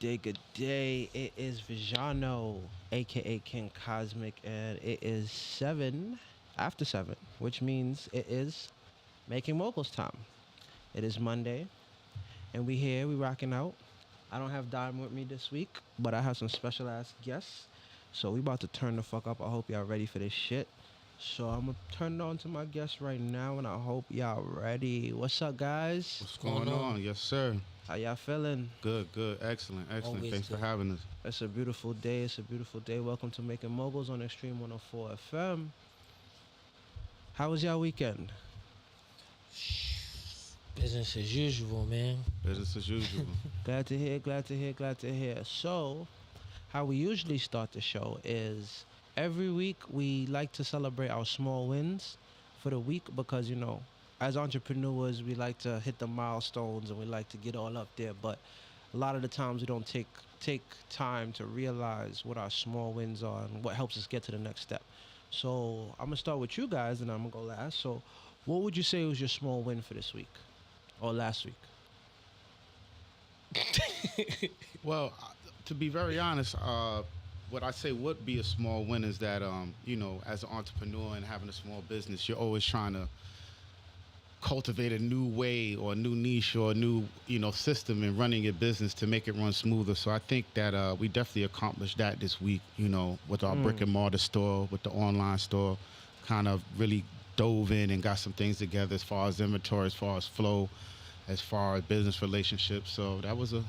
day, good day. It is Vijano, aka King Cosmic, and it is 7 after 7, which means it is making moguls time. It is Monday, and we here, we rocking out. I don't have Dime with me this week, but I have some special ass guests. So we about to turn the fuck up. I hope y'all ready for this shit. So I'm gonna turn it on to my guests right now, and I hope y'all ready. What's up, guys? What's going on? Yes, sir. How y'all feeling? Good. Excellent. Always Thanks for good. having us. It's a beautiful day. It's a beautiful day. Welcome to Making Moguls on Xtreme 104 FM. How was y'all weekend? Business as usual, man. Business as usual. Glad to hear, glad to hear, glad to hear. So, how we usually start the show is every week we like to celebrate our small wins for the week because, you know, as entrepreneurs, we like to hit the milestones and we like to get all up there. But a lot of the times we don't take time to realize what our small wins are and what helps us get to the next step. So I'm going to start with you guys and I'm going to go last. So what would you say was your small win for this week or last week? Well, to be very honest, what I say would be a small win is that, you know, as an entrepreneur and having a small business, you're always trying to cultivate a new way or a new niche or a new, you know, system in running your business to make it run smoother. So I think that we definitely accomplished that this week, you know, with our brick and mortar store, with the online store, kind of really dove in and got some things together as far as inventory, as far as flow, as far as business relationships. So that was a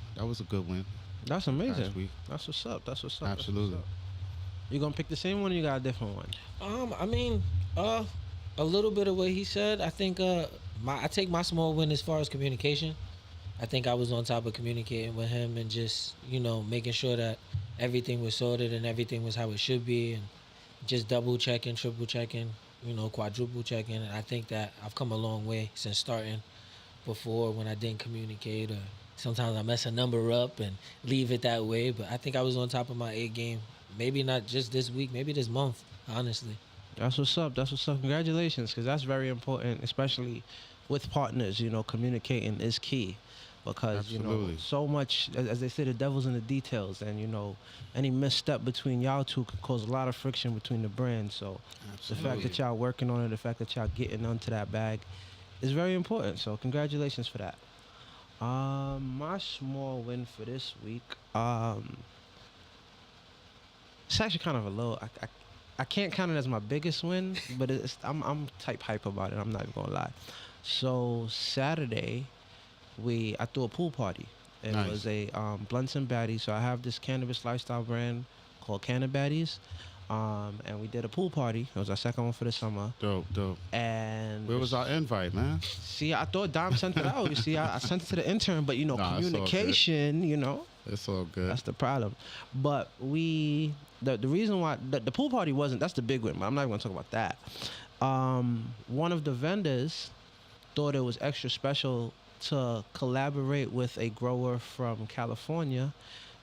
good win. That's amazing. Last week. That's what's up. That's what's up. Absolutely. That's what's up. You gonna pick the same one or you got a different one? A little bit of what he said. I think I take my small win as far as communication. I think I was on top of communicating with him and just, you know, making sure that everything was sorted and everything was how it should be, and just double checking, triple checking, you know, quadruple checking. And I think that I've come a long way since starting. Before, when I didn't communicate, or sometimes I mess a number up and leave it that way. But I think I was on top of my A game. Maybe not just this week, maybe this month, honestly. That's what's up. That's what's up. Congratulations, because that's very important, especially with partners. You know, communicating is key because, you know, Absolutely. so much, as they say, the devil's in the details. And, you know, any misstep between y'all two could cause a lot of friction between the brands. So the fact that y'all working on it, the fact that y'all getting onto that bag is very important. So congratulations for that. My small win for this week, it's actually kind of a low. I can't count it as my biggest win, but I'm type hype about it. I'm not even gonna lie. So Saturday, I threw a pool party. It Nice. was a blunts and baddies. So I have this cannabis lifestyle brand called Cannabaddies. And we did a pool party. It was our second one for the summer. Dope. And Where was our invite, man? see, I thought Dom sent it out. You see, I sent it to the intern, but you know, Nah, it's all good. communication, you know, It's all good. that's the problem. But the reason why the pool party wasn't, that's the big one, but I'm not even gonna talk about that. One of the vendors thought it was extra special to collaborate with a grower from California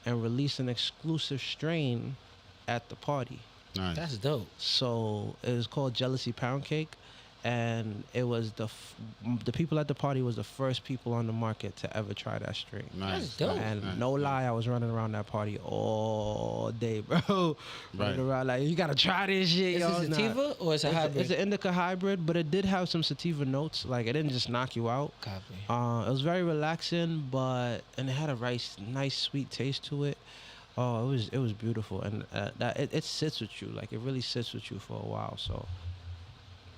and release an exclusive strain at the party. Nice. That's dope. So it was called Jealousy Pound Cake, and it was the people at the party was the first people on the market to ever try that strain. Nice. That's dope. And Nice. no lie, I was running around that party all day, bro. Running around like, you gotta try this shit, Is yo. it sativa or is it hybrid? It's an indica hybrid, but it did have some sativa notes. Like, it didn't just knock you out. Copy. It was very relaxing, and it had a nice sweet taste to it. Oh, it was beautiful, and it sits with you, like it really sits with you for a while. So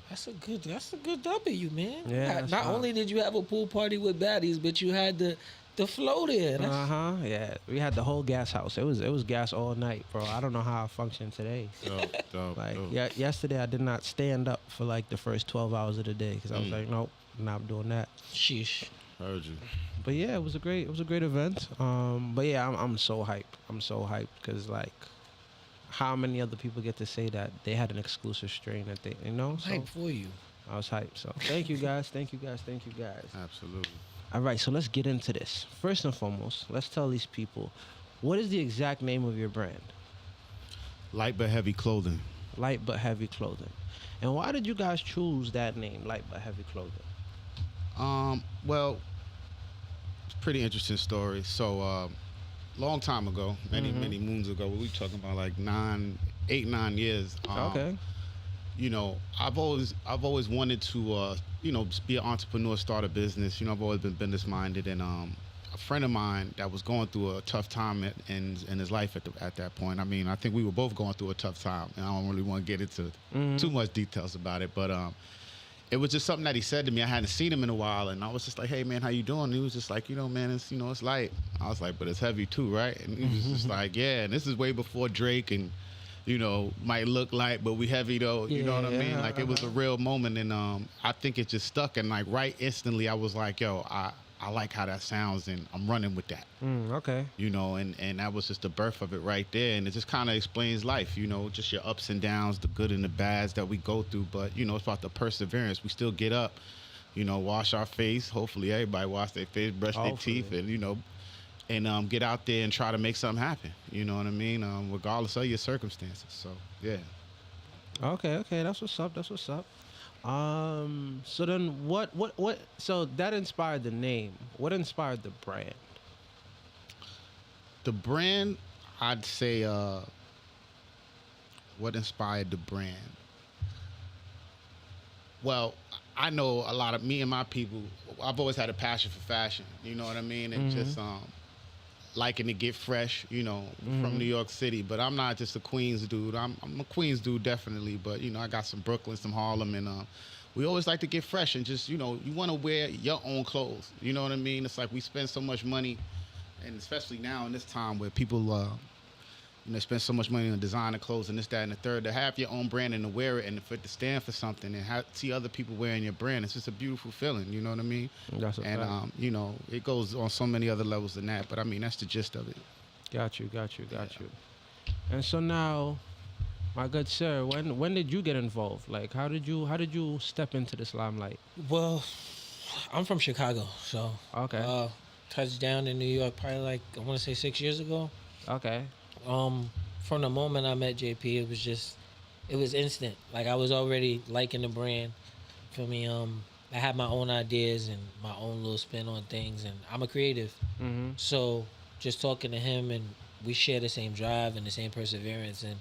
That's a good W, man. Yeah, that's Not fine. only did you have a pool party with baddies, but you had the flow there. That's, yeah, we had the whole gas house. It was gas all night, bro. I don't know how I functioned today. Dope. Like yesterday, I did not stand up for like the first 12 hours of the day because I was like, nope, not doing that. Sheesh. Heard you. But yeah, it was a great event. But yeah, I'm so hyped. I'm so hyped because like, how many other people get to say that they had an exclusive strain that they, you know? So Hype for you. I was hyped. So thank you guys. Thank you guys. Absolutely. All right, so let's get into this. First and foremost, let's tell these people, what is the exact name of your brand? Light but heavy clothing. Light but Heavy Clothing. And why did you guys choose that name, Light but Heavy Clothing? Well, it's a pretty interesting story. So long time ago, many moons ago. We talking about like 8, 9 years. Okay. I've always wanted to just be an entrepreneur, start a business. I've always been business minded, and a friend of mine that was going through a tough time in his life at that point. I mean, I think we were both going through a tough time, and I don't really want to get into too much details about it, but it was just something that he said to me. I hadn't seen him in a while, and I was just like, "Hey, man, how you doing?" And he was just like, "Man, it's light." I was like, "But it's heavy too, right?" And he was just like, "Yeah." And this is way before Drake, and might look light, but we heavy though. You know what I mean? Like it was a real moment, and I think it just stuck. And like right instantly, I was like, "Yo, I like how that sounds, and I'm running with that." Okay. And that was just the birth of it right there, and it just kind of explains life. Just your ups and downs, the good and the bads that we go through. But it's about the perseverance. We still get up, wash our face. Hopefully, everybody wash their face, brush their teeth, and get out there and try to make something happen. You know what I mean? Regardless of your circumstances. So yeah. Okay. That's what's up. That's what's up. So then what so that inspired the name. What inspired the brand? The brand, I'd say, what inspired the brand? Well, I know a lot of me and my people, I've always had a passion for fashion, you know what I mean? And just liking to get fresh, from New York City. But I'm not just a Queens dude. I'm a Queens dude, definitely. But, I got some Brooklyn, some Harlem, and we always like to get fresh and just, you want to wear your own clothes. You know what I mean? It's like we spend so much money, and especially now in this time where people, spend so much money on designer clothes and this, that, and the third, to have your own brand and to wear it and for it to stand for something and see other people wearing your brand. It's just a beautiful feeling, you know what I mean? That's a fact. It goes on so many other levels than that, but I mean, that's the gist of it. Got you. And so now, my good sir, when did you get involved? Like, how did you step into this limelight? Well, I'm from Chicago, so Okay. touched down in New York probably like I want to say 6 years ago. Okay. From the moment I met JP, it was instant. Like I was already liking the brand. For me, I had my own ideas and my own little spin on things, and I'm a creative. So just talking to him, and we share the same drive and the same perseverance, and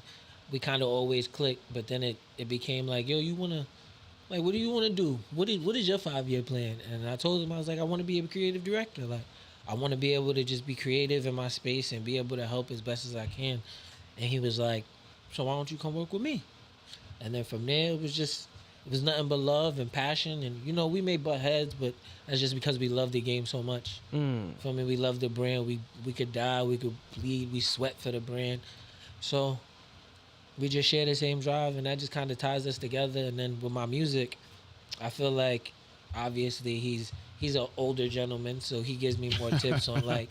we kind of always click. But then it became like, yo, what do you want to do? What is your 5-year plan? And I told him, I was like, I want to be a creative director. Like, I want to be able to just be creative in my space and be able to help as best as I can. And he was like, so why don't you come work with me? And then from there, it was nothing but love and passion. And, we may butt heads, but that's just because we love the game so much. For me, we love the brand. We could die, we could bleed, we sweat for the brand. So we just share the same drive, and that just kind of ties us together. And then with my music, I feel like obviously he's an older gentleman, so he gives me more tips on like,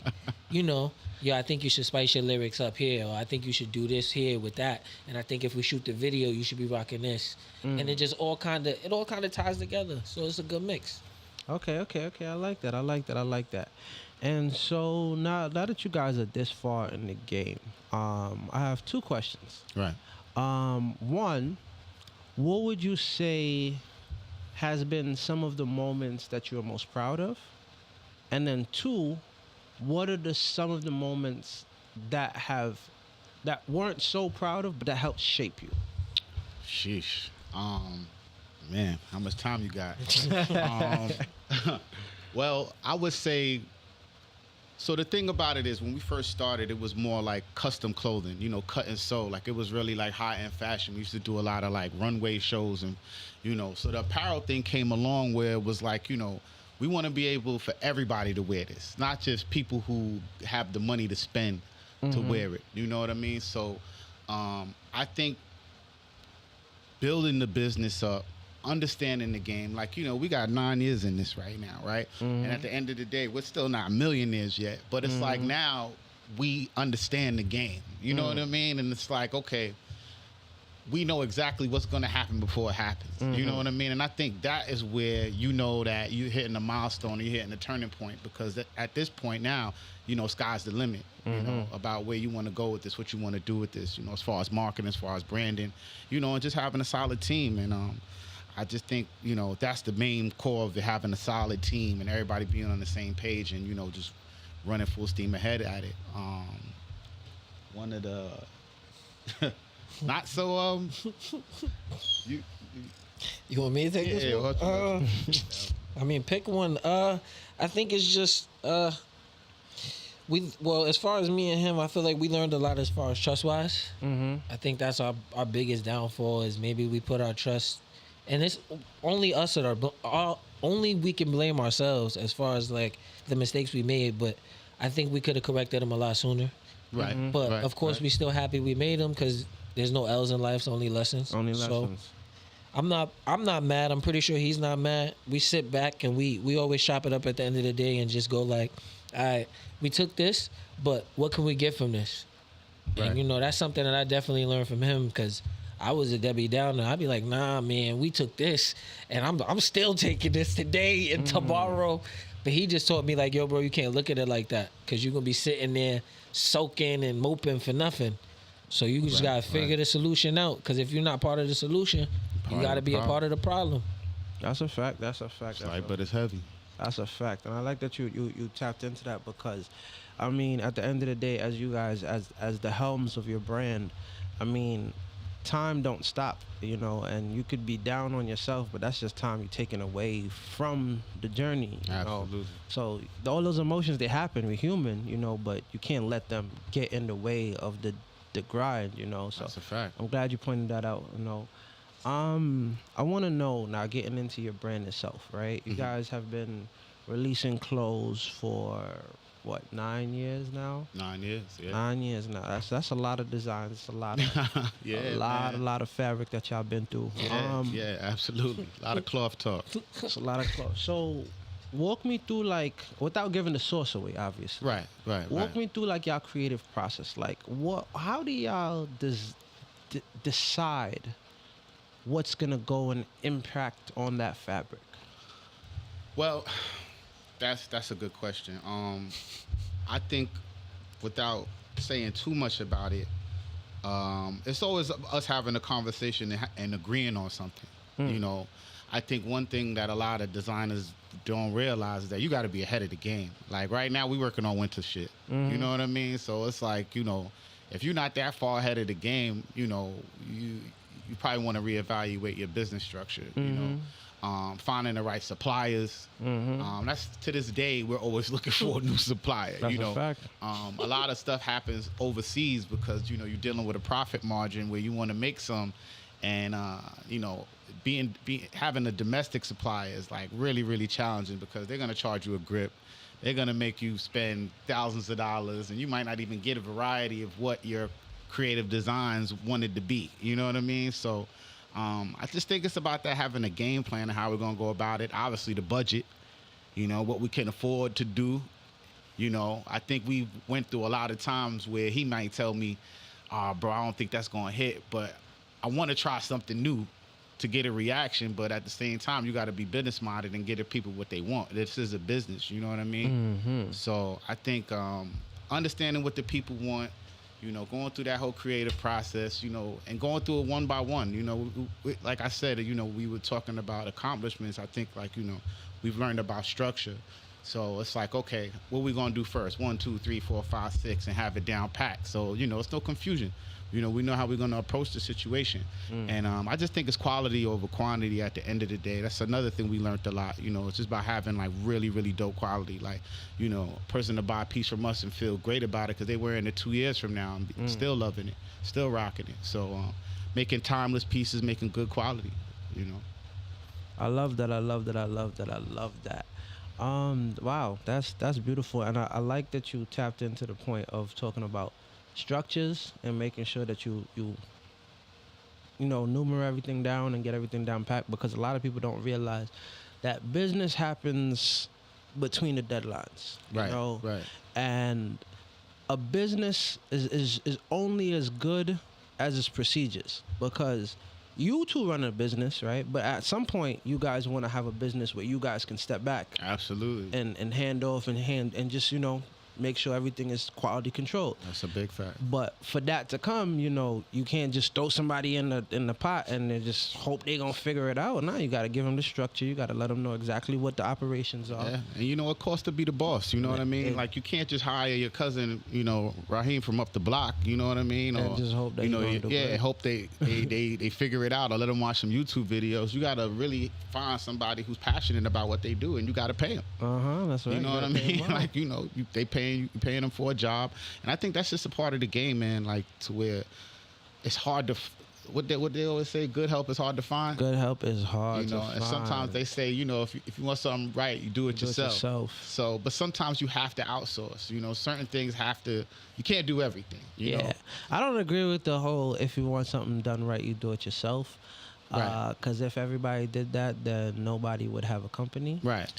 I think you should spice your lyrics up here, or I think you should do this here with that, and I think if we shoot the video, you should be rocking this, and it all kind of ties together. So it's a good mix. Okay. I like that. And so now that you guys are this far in the game, I have two questions. Right. One, what would you say has been some of the moments that you're most proud of? And then two, what are some of the moments that weren't so proud of, but that helped shape you? Sheesh. Man, how much time you got? Well, I would say, so the thing about it is when we first started, it was more like custom clothing, cut and sew. Like it was really like high-end fashion. We used to do a lot of like runway shows and, so the apparel thing came along where it was like, we want to be able for everybody to wear this, not just people who have the money to spend to wear it. You know what I mean? So I think building the business up, understanding the game, like, we got 9 years in this right now, right? And at the end of the day, we're still not millionaires yet, but it's like now we understand the game. You know what I mean? And it's like, okay, we know exactly what's going to happen before it happens. You know what I mean? And I think that is where that you're hitting a milestone, you're hitting a turning point, because at this point now, sky's the limit, about where you want to go with this, what you want to do with this, as far as marketing, as far as branding, and just having a solid team. And I just think, that's the main core of it, having a solid team and everybody being on the same page and, just running full steam ahead at it. One of the not so you You want me to take yeah, this one? I mean, pick one. I think it's just as far as me and him, I feel like we learned a lot as far as trust wise. Mm-hmm. I think that's our biggest downfall is maybe we put our trust, and it's only us that only we can blame ourselves as far as like the mistakes we made. But I think we could have corrected them a lot sooner. right. But right, of course, right. we still happy we made them because there's no L's in life, it's only lessons. Only So, lessons. I'm not mad. I'm pretty sure he's not mad. We sit back and we always chop it up at the end of the day and just go like, all right, we took this, but what can we get from this? Right. And that's something that I definitely learned from him because I was a Debbie Downer. I'd be like, nah, man, we took this, and I'm still taking this today and tomorrow. But he just taught me like, yo, bro, you can't look at it like that because you're gonna be sitting there soaking and moping for nothing. So you just gotta figure the solution out. Because if you're not part of the solution, you gotta be a part of the problem. That's a fact. That's a fact. It's light, but it's heavy. That's a fact, and I like that you tapped into that because, I mean, at the end of the day, as you guys, as the helms of your brand, I mean, time don't stop, and you could be down on yourself, but that's just time you're taking away from the journey. Absolutely. So all those emotions, they happen. We're human, but you can't let them get in the way of the grind. So That's a fact. I'm glad you pointed that out. I want to know now, getting into your brand itself, right? You guys have been releasing clothes for what, 9 years now? 9 years. Yeah. 9 years now. That's a lot of designs. It's a lot of Yeah, a man. lot of fabric that y'all been through. Yeah, absolutely. A lot of cloth talk. It's a lot of clothes. So walk me through, like, without giving the source away, obviously. Right. Walk me through like y'all creative process. Like, how do y'all decide what's gonna go and impact on that fabric? Well, that's a good question. I think without saying too much about it, it's always us having a conversation and agreeing on something. I think one thing that a lot of designers don't realize is that you got to be ahead of the game. Like right now, we working on winter shit. You know what I mean? So it's like, if you're not that far ahead of the game, you probably want to reevaluate your business structure. Finding the right suppliers. That's to this day we're always looking for a new supplier. That's a fact. A lot of stuff happens overseas because you're dealing with a profit margin where you want to make some, and having a domestic supplier is like really, really challenging because they're gonna charge you a grip. They're gonna make you spend thousands of dollars, and you might not even get a variety of what your creative designs wanted to be. You know what I mean? So I just think it's about that, having a game plan of how we're gonna go about it. Obviously the budget, what we can afford to do. I think we went through a lot of times where he might tell me, bro, I don't think that's gonna hit, but I want to try something new to get a reaction. But at the same time, you got to be business minded and get the people what they want. This is a business, you know what I mean? So I think understanding what the people want, going through that whole creative process, and going through it one by one. Like I said, we were talking about accomplishments. I think, like, we've learned about structure. So it's like, okay, what we gonna do first? 1, 2, 3, 4, 5, 6, and have it down packed. So it's no confusion. We know how we're gonna approach the situation. And I just think it's quality over quantity at the end of the day. That's another thing we learned a lot. It's just about having like really, really dope quality. Like, a person to buy a piece from us and feel great about it because they wearing it 2 years from now and still loving it, still rocking it. So making timeless pieces, making good quality. I love that. Wow, that's beautiful, and I like that you tapped into the point of talking about structures and making sure that you number everything down and get everything down packed, because a lot of people don't realize that business happens between the deadlines. Right. And a business is only as good as its procedures, because you two run a business, right? But at some point, you guys want to have a business where you guys can step back. Absolutely. And hand off and just, make sure everything is quality controlled. That's a big fact. But for that to come, you can't just throw somebody in the pot and then just hope they're gonna figure it out. No, you gotta give them the structure. You gotta let them know exactly what the operations are. Yeah, and it costs to be the boss. You know what I mean? Like you can't just hire your cousin, Raheem from up the block. You know what I mean? And just hope they hope they figure it out or let them watch some YouTube videos. You gotta really find somebody who's passionate about what they do, and you gotta pay them. That's right. You know what I mean? Like they paying them for a job, and I think that's just a part of the game, man. Like to where it's hard to. What they always say, good help is hard to find. Good help is hard to find. And sometimes they say, if you want something right, you do it yourself. So, but sometimes you have to outsource. Certain things you can't do everything. You know? I don't agree with the whole if you want something done right, you do it yourself. Right. Because if everybody did that, then nobody would have a company. Right.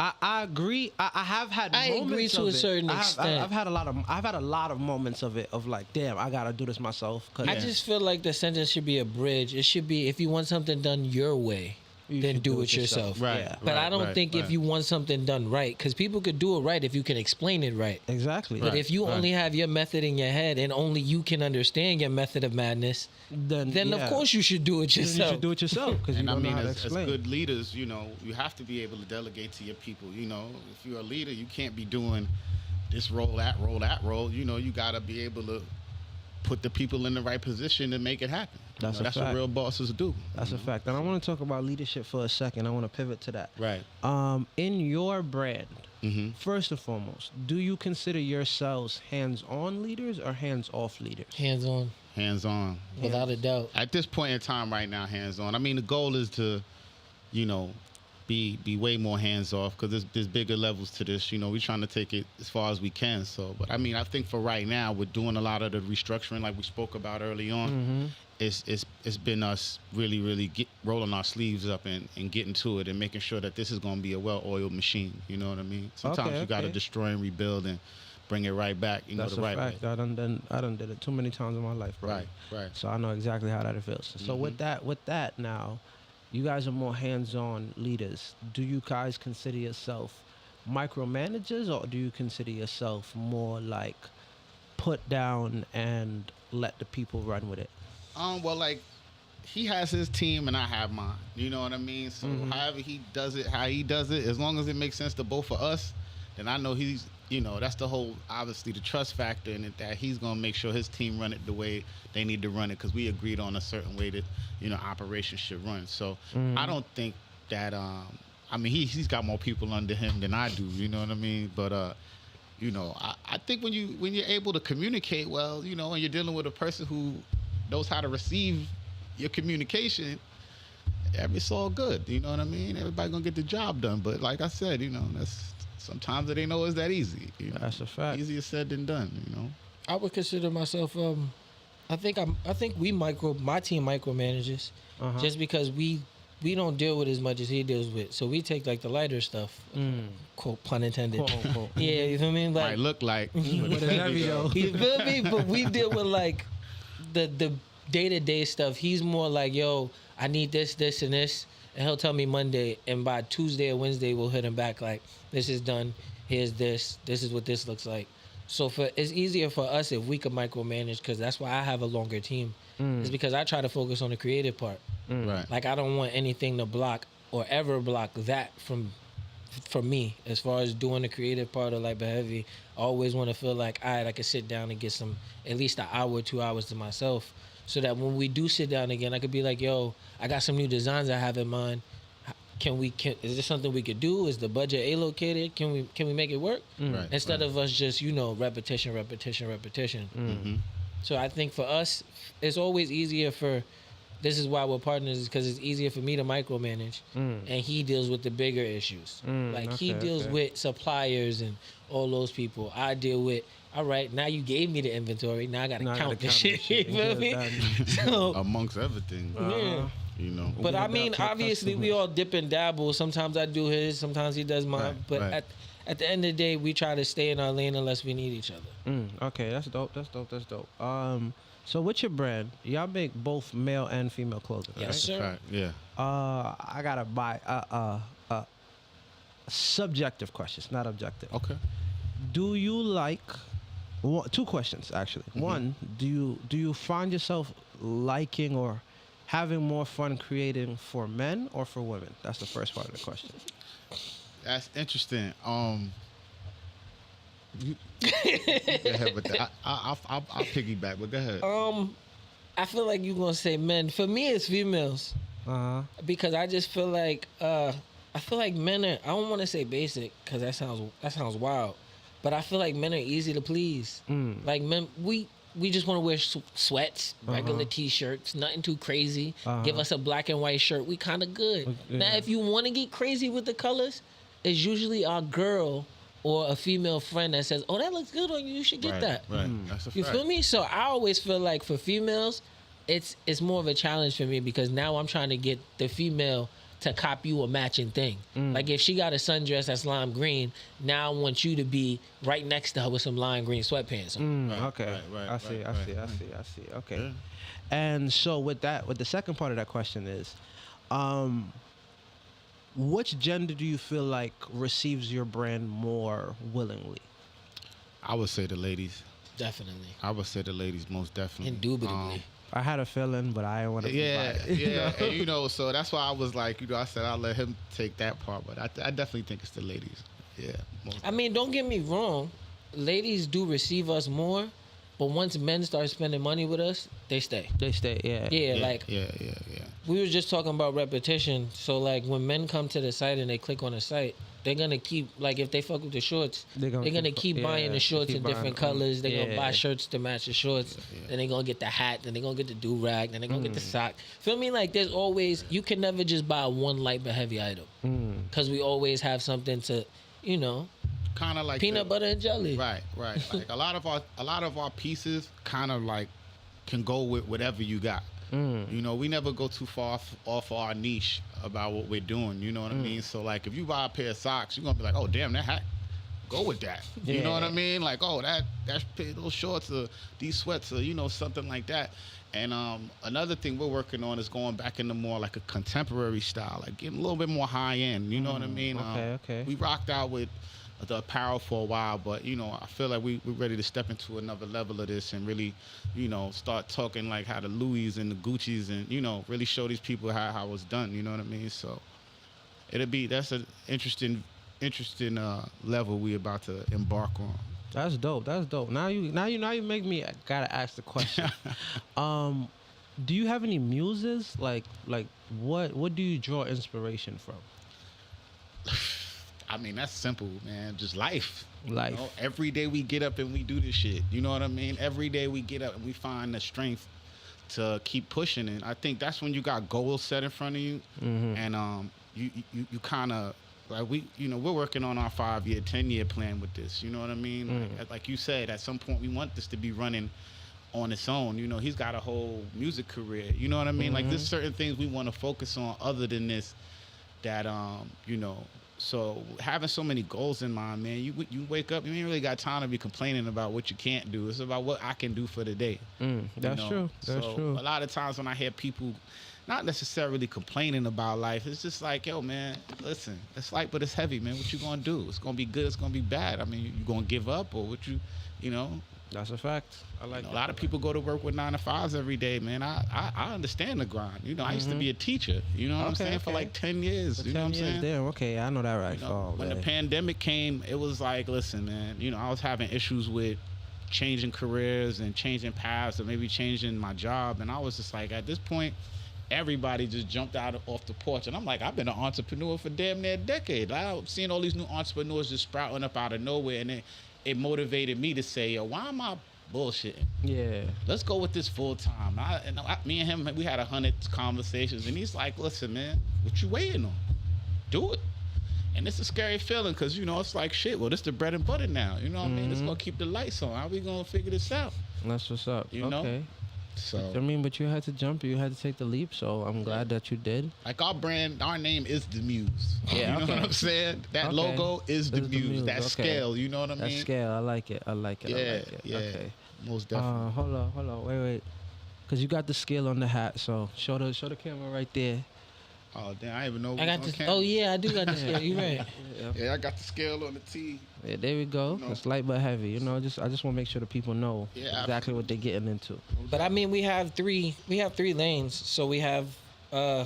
I agree. I have had. I moments agree to of a it. certain extent. I've had a lot of moments of it of like, damn, I gotta do this myself. I just feel like the sentence should be a bridge. It should be if you want something done your way, then do it yourself. Right. Yeah. But I don't think if you want something done right, because people could do it right if you can explain it right. Exactly. But if you only have your method in your head and only you can understand your method of madness, then of course you should do it yourself. You should do it yourself because you don't know how to as explain. good leaders, you have to be able to delegate to your people. If you're a leader, you can't be doing this role, that role, that role. You got to be able to put the people in the right position to make it happen. That's that's what real bosses do. That's a fact. And I want to talk about leadership for a second. I want to pivot to that. Right. In your brand, first and foremost, do you consider yourselves hands-on leaders or hands-off leaders? Hands-on. Hands-on. Without a doubt. At this point in time right now, hands-on. I mean, the goal is to, be way more hands-off because there's bigger levels to this. We're trying to take it as far as we can. So, but I mean, I think for right now, we're doing a lot of the restructuring like we spoke about early on. It's been us really rolling our sleeves up and getting to it and making sure that this is going to be a well-oiled machine. You know what I mean? Sometimes you got to destroy and rebuild and bring it right back. That's the right a fact. way. I done did it too many times in my life, bro. Right. So I know exactly how that feels. So with that now, you guys are more hands-on leaders. Do you guys consider yourself micromanagers, or do you consider yourself more like put down and let the people run with it? Well, like he has his team and I have mine. You know what I mean? So however he does it, how he does it, as long as it makes sense to both of us, then I know he's, that's the whole, obviously, the trust factor in it, that he's going to make sure his team run it the way they need to run it because we agreed on a certain way that, operations should run. So I don't think that, I mean, he's got more people under him than I do, you know what I mean? But, I think when you're able to communicate well, and you're dealing with a person who knows how to receive your communication, it's all good. You know what I mean? Everybody gonna get the job done. But like I said, that's sometimes it ain't always that easy. That's a fact. Easier said than done. I would consider myself. I think my team micromanages, just because we don't deal with as much as he deals with. So we take like the lighter stuff, quote pun intended. Quote, unquote. Yeah, you feel me? Like, might look like, But it's heavy though. you feel me? But we deal with like the day-to-day stuff. He's more like, yo, I need this, and this, and he'll tell me Monday, and by Tuesday or Wednesday we'll hit him back like, this is done, here's this is what this looks like. So it's easier for us if we could micromanage, because that's why I have a longer team. It's because I try to focus on the creative part. Right. Like, I don't want anything to block or ever block that from me as far as doing the creative part of Light But Heavy. I always want to feel like, all right, I could sit down and get at least an hour or 2 hours to myself, so that when we do sit down again, I could be like, yo, I got some new designs I have in mind. Is this something we could do? Is the budget allocated? Can we make it work? Right, Instead of us just, repetition. So I think for us, it's always easier this is why we're partners, is because it's easier for me to micromanage, and he deals with the bigger issues. He deals with suppliers and all those people. I deal with, all right, now you gave me the inventory, now I gotta count the shit. You feel me? So, amongst everything. But I mean, obviously, we all dip and dabble. Sometimes I do his, sometimes he does mine. But at the end of the day, we try to stay in our lane unless we need each other. Okay, that's dope. So with your brand, y'all make both male and female clothing, right? Yes, sir. Yeah. I gotta buy subjective questions, not objective. Okay. Do you like two questions actually? One, do you find yourself liking or having more fun creating for men or for women? That's the first part of the question. That's interesting. You, go ahead with that. I'll piggyback, but go ahead. I feel like you're gonna say men. For me, it's females because I just feel like I feel like men are. I don't want to say basic because that sounds wild, but I feel like men are easy to please. Like men, we just want to wear sweats, regular t-shirts, nothing too crazy. Give us a black and white shirt, we kind of good. Yeah. Now, if you want to get crazy with the colors, it's usually our girl or a female friend that says, "Oh, that looks good on you. You should get that." Right. That's a You fact. feel me? So I always feel like for females, it's more of a challenge for me because now I'm trying to get the female to cop you a matching thing. Like if she got a sundress that's lime green, now I want you to be right next to her with some lime green sweatpants on. Okay. right, I see. right. I see. Okay. Yeah. And so with the second part of that question is, which gender do you feel like receives your brand more willingly? I would say the ladies. Definitely. I would say the ladies most definitely. Indubitably. I had a feeling, but I didn't want to. Yeah, and, so that's why I was like, I said I'll let him take that part, but I definitely think it's the ladies. Yeah. I mean, don't get me wrong. Ladies do receive us more, but once men start spending money with us, they stay. They stay. Yeah. Yeah. We were just talking about repetition. So like when men come to the site and they click on the site, they're gonna keep like if they fuck with the shorts, they're gonna keep buying the shorts in different colors. They're gonna buy shirts to match the shorts. Then they're gonna get the hat. Then they're gonna get the do rag. Then they're gonna get the sock. Feel me? Like there's always you can never just buy one light but heavy item because we always have something to, Kind of like peanut butter and jelly. Right. Like a lot of our pieces kind of like can go with whatever you got. We never go too far off our niche about what we're doing. You know what I mean? So like, if you buy a pair of socks, you're gonna be like, "Oh, damn, that hat, go with that." You know what I mean? Like, "Oh, that's those shorts or these sweats or something like that." And another thing we're working on is going back into more like a contemporary style, like getting a little bit more high end. You know what I mean? Okay. We rocked out with the apparel for a while, but I feel like we're ready to step into another level of this and really, start talking like how the Louis and the Gucci's and really show these people how it's done. You know what I mean? So that's an interesting level we about to embark on. That's dope. Now you make me gotta ask the question. Do you have any muses? Like what do you draw inspiration from? I mean, that's simple, man. Just life. Life. Every day we get up and we do this shit. You know what I mean? Every day we get up and we find the strength to keep pushing. And I think that's when you got goals set in front of you. And you kind of, like we're working on our 5-year, 10-year plan with this. You know what I mean? Like you said, at some point we want this to be running on its own. He's got a whole music career. You know what I mean? Like there's certain things we want to focus on other than this that, So having so many goals in mind, man, you wake up, you ain't really got time to be complaining about what you can't do. It's about what I can do for the day. That's true. That's true. A lot of times when I hear people not necessarily complaining about life, it's just like, yo, man, listen, it's light, but it's heavy, man. What you gonna do? It's gonna be good. It's gonna be bad. I mean, you gonna give up or what That's a fact. I like a lot of people go to work with 9 to 5s every day, man. I understand the grind. I used to be a teacher, you know what I'm saying, for like 10 years. You know what I'm saying? Damn, okay, I know that right. When the pandemic came, it was like, listen, man, I was having issues with changing careers and changing paths or maybe changing my job. And I was just like, at this point, everybody just jumped out off the porch. And I'm like, I've been an entrepreneur for damn near a decade. I'm seeing all these new entrepreneurs just sprouting up out of nowhere. And it motivated me to say, yo, why am I bullshitting? Yeah. Let's go with this full time. Me and him, we had 100 conversations, and he's like, listen, man, what you waiting on? Do it. And it's a scary feeling because, it's like, shit, well, this the bread and butter now. You know what I mean? It's going to keep the lights on. How we going to figure this out? That's what's up. You know? Okay. So, I mean, but you had to jump. You had to take the leap. So I'm glad that you did. Like our brand, our name is the Muse. Yeah, you know what I'm saying? That logo is the Muse. That scale. You know what I mean? That scale. I like it. Yeah. Okay. Most definitely. Hold on. Wait. Because you got the scale on the hat. So show the camera right there. Oh damn! I didn't even know. I got the. Oh yeah, I do got the scale. You right. Yeah, I got the scale on the T. Yeah, there we go. You know. It's light but heavy. You know, I just want to make sure the people know exactly what they're getting into. But I mean, we have three lanes. So we have the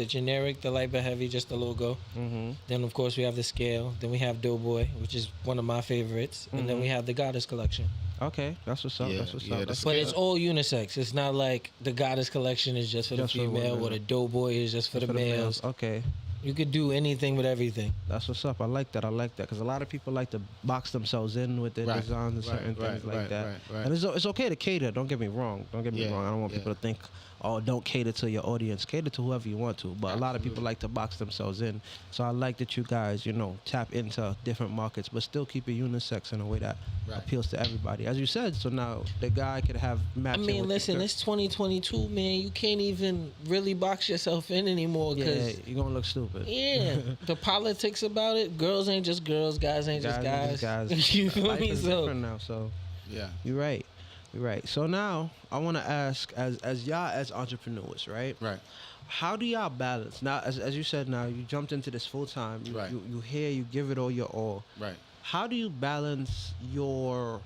generic, the light but heavy, just the logo. Mm-hmm. Then of course we have the scale. Then we have Doughboy, which is one of my favorites. And then we have the Goddess collection. Okay, that's what's up. Yeah, that's what's yeah, up. that's But it's all unisex. It's not like the Goddess collection is just for Just the for female, women. or the Doughboy is just for the males. Okay, You could do anything with everything. that's what's up. I like that. Because a lot of people like to box themselves in with their Right, designs and certain right, things right, like that. right. And it's okay to cater. Don't get me wrong. I Yeah, don't want yeah. people to think, oh, don't cater to your audience. Cater to whoever you want to. But a lot of people like to box themselves in. So I like that you guys, tap into different markets, but still keep it unisex in a way that appeals to everybody. As you said, so now the guy could have I matching. mean, with listen, the- it's 2022, man. You can't even really box yourself in anymore. yeah, Cause you're gonna look stupid. yeah, the politics about it. Girls ain't just girls. Guys ain't just guys. You feel Life me? is So different now. So Yeah. you're right. You're right. So now I want to ask, as y'all as entrepreneurs, right? Right. How do y'all balance now? As you said, now you jumped into this full time. Right. You hear, you give it all your all. Right. How do you balance your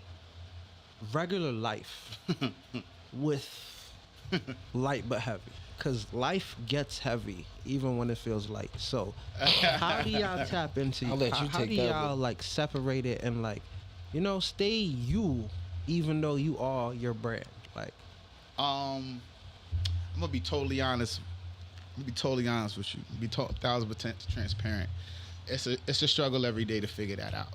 regular life with light but heavy? Because life gets heavy even when it feels light. So how do y'all tap into? I'll let you how take do that y'all one. like separate it and like, stay you, even though you are your brand? Like, I'm gonna be totally honest. I'm gonna be totally honest with you. Be 1,000% transparent. It's a struggle every day to figure that out.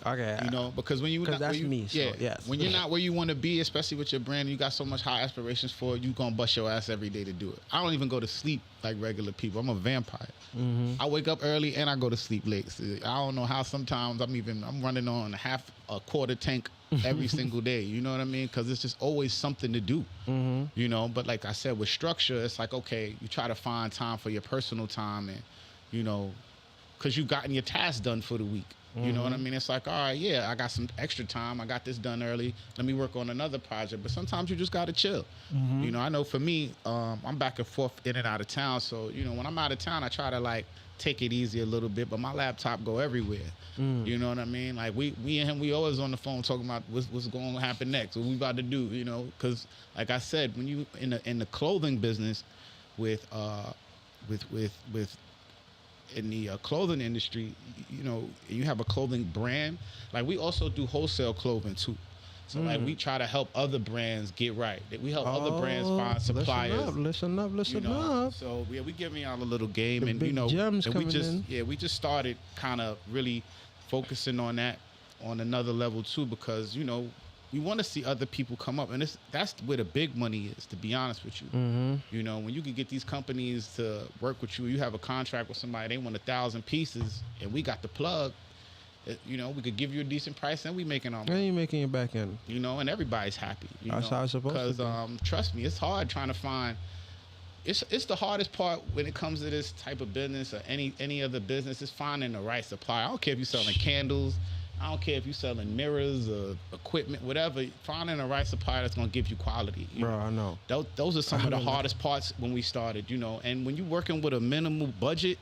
okay, Because when you because not that's where you, me. So yeah, yes. when you're not where you want to be, especially with your brand, you got so much high aspirations for it, you gonna bust your ass every day to do it. I don't even go to sleep like regular people. I'm a vampire. I wake up early and I go to sleep late. So I don't know how sometimes I'm running on a quarter tank every single day. You know what I mean? Because it's just always something to do. But like I said, with structure, it's like, okay, you try to find time for your personal time and, because you've gotten your tasks done for the week. You know what I mean? It's like, all right, yeah, I got some extra time. I got this done early. Let me work on another project. But sometimes you just got to chill. I know for me, I'm back and forth in and out of town. So, when I'm out of town, I try to like take it easy a little bit, but my laptop go everywhere. You know what I mean? Like we and him, we always on the phone talking about what's going to happen next, what we about to do, because like I said, when you in the clothing business with in the clothing industry, you have a clothing brand. Like we also do wholesale clothing too. So like we try to help other brands get right. We help other brands find suppliers. Listen up. So we giving y'all a little game, The and big gems and we coming just in. we just started kind of really focusing on that on another level too, because we want to see other people come up, and that's where the big money is, to be honest with you. When you can get these companies to work with you, you have a contract with somebody, they want 1,000 pieces, and we got the plug. We could give you a decent price, and we making our And money. you making it back in. And everybody's happy. That's how it's supposed to Because trust me, it's hard trying to find. It's the hardest part when it comes to this type of business or any other business, is finding the right supplier. I don't care if you're selling candles. I don't care if you're selling mirrors or equipment, whatever. Finding the right supplier that's gonna give you quality. Bro, I know. Those are some of the hardest parts when we started. And when you're working with a minimal budget,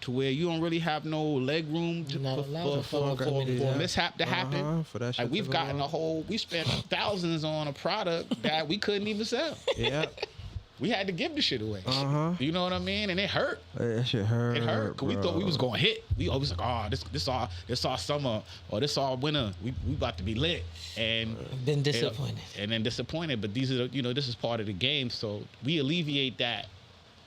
to where you don't really have no leg room You're not allowed to fuck up for anything. mishap to happen. For that shit Like we've to go gotten wrong. we spent thousands on a product that we couldn't even sell. Yeah. We had to give the shit away. Uh-huh. You know what I mean? And it hurt. That shit hurt. It hurt because we thought we was gonna hit. We always like, oh, this our summer or this our winter. We about to be lit, and Been disappointed. and then disappointed. But these are this is part of the game. So we alleviate that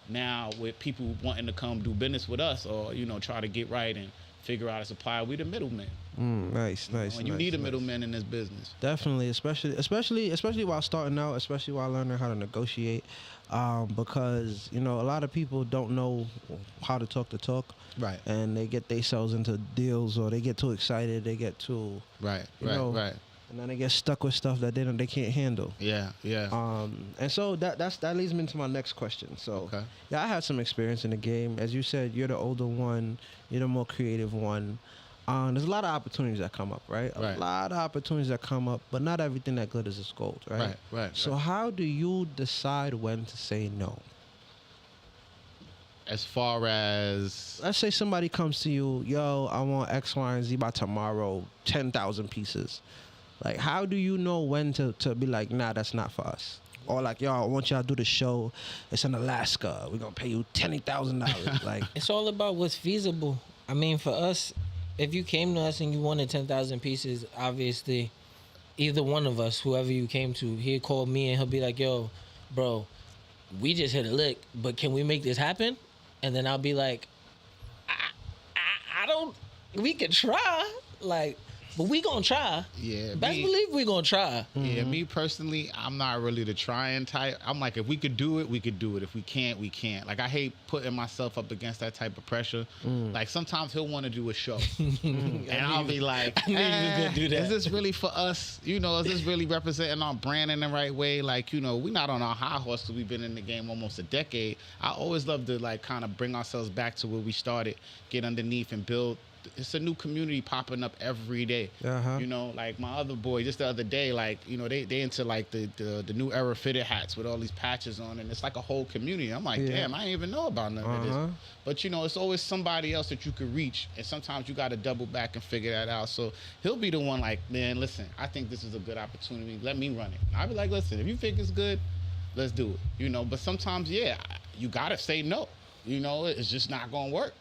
now with people wanting to come do business with us, or try to get right and figure out a supplier. We the middleman. Nice. And you need a middleman in this business. Definitely, especially while starting out, especially while learning how to negotiate, because a lot of people don't know how to talk the talk, Right. and they get themselves into deals, or they get too excited, they get too, Right. right, and then they get stuck with stuff that they can't handle. Yeah. And so that leads me into my next question. So, Okay. yeah, I had some experience in the game. As you said, you're the older one, you're the more creative one. There's a lot of opportunities that come up, right? Right. A lot of opportunities that come up, but not everything that glitters is gold, right? Right. So how do you decide when to say no? As far as Let's say somebody comes to you, yo, I want X, Y, and Z by tomorrow, 10,000 pieces. Like, how do you know when to be like, nah, that's not for us? Or like, yo, I want y'all to do the show. It's in Alaska. We're gonna pay you $20,000. Like, It's all about what's feasible. I mean, for us, if you came to us and you wanted 10,000 pieces, obviously, either one of us, whoever you came to, he'd call me and he'll be like, yo, bro, we just hit a lick, but can we make this happen? And then I'll be like, I don't, we could try. Like, but we gonna try. Yeah, Best believe we gonna try. Yeah, me personally, I'm not really the trying type. I'm like, if we could do it, we could do it. If we can't, we can't. Like, I hate putting myself up against that type of pressure. Like, sometimes he'll want to do a show. And I'll be like, I knew you was gonna do that. Is this really for us? You know, is this really representing our brand in the right way? Like, you know, we're not on our high horse because we've been in the game almost a decade. I always love to, like, kind of bring ourselves back to where we started, get underneath and build. It's a new community popping up every day. You know, like my other boy just the other day, like, you know, they into like the new era fitted hats with all these patches on, and it's like a whole community. I'm like, damn, I didn't even know about none of this. But you know, it's always somebody else that you could reach, and sometimes you got to double back and figure that out. So he'll be the one like, man, listen, I think this is a good opportunity. Let me run it. I'll be like, listen, if you think it's good, let's do it. You know, but sometimes, yeah, you gotta say no. You know, it's just not gonna work.